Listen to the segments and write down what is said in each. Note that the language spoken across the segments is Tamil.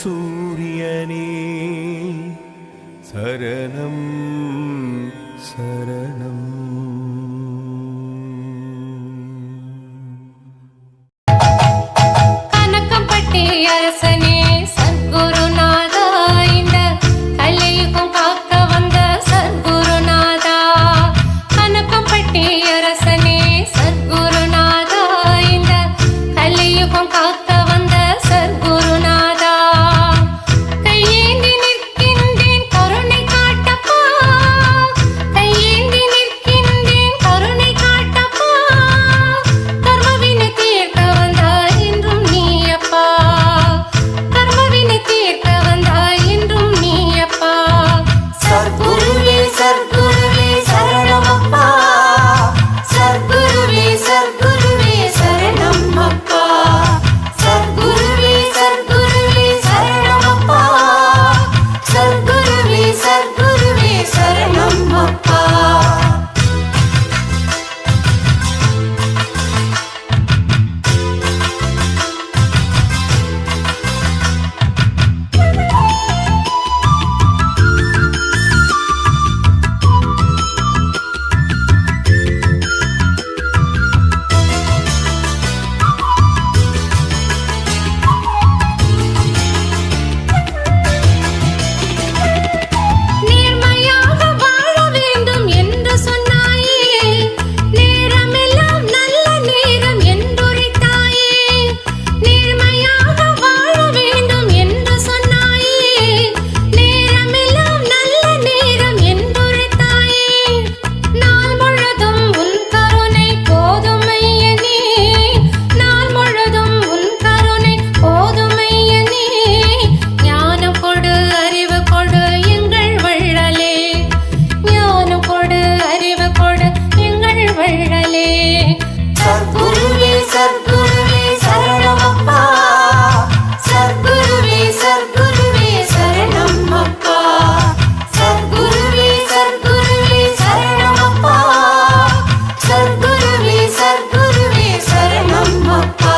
சூரியனே சரணம் சரணம். கனக்கம்பட்டி அரசனே சத்குருநாதா, இந்த கலியுகம் காக்க வந்த சத்குருநாதா. கனக்கம்பட்டி அரசனே சத்குருநாதா, இந்த கலியுகம் காக்க வந்த சத்குருநாதா. கையேந்தி நிற்கின்றேன் கருணை காட்டப்பா, கையேந்தி நிற்கின்றேன் கருணை காட்டப்பா. கர்மவினை தீர்க்க வந்தாய் என்றும் நீயப்பா, கர்மவினை தீர்க்க வந்தாய் என்றும் நீயப்பா. சத்குருவே சத்குருவே சரணமப்பா, சத்குருவே சத்குருவே சரணம் அப்பா. சத்குருவே சத்குருவே சரணமப்பா, சத்குருவே சத்குருவே சரணம் அப்பா. நேர்மையாக வாழ வேண்டும் என்று சொன்னாயே, நேரமெல்லாம் நல்ல நேரம் என்றுரைத்தாயே. நேர்மையாக வாழ வேண்டும் என்று சொன்னாயே, நேரமெல்லாம் நல்ல நேரம் என்றுரைத்தாயே. நாள் முழுதும் உன் கருணை போதுமையனே, நாள் முழுதும் உன் கருணை போதுமையனே. ஞானம் கொடு அறிவு கொடு எங்கள் வள்ளலே, ஞானம் கொடு அறிவு கொடு எங்கள் வள்ளலே. சத்குருவே சத்குருவே சரணமப்பா, சத்குருவே சத்குருவே சரணம் அப்பா. சத்குருவே சத்குருவே சரணமப்பா, சத்குருவே சத்குருவே சரணம் அப்பா.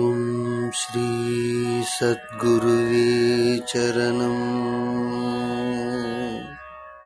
ஓம் ஸ்ரீ சத்குருவே சரணம்.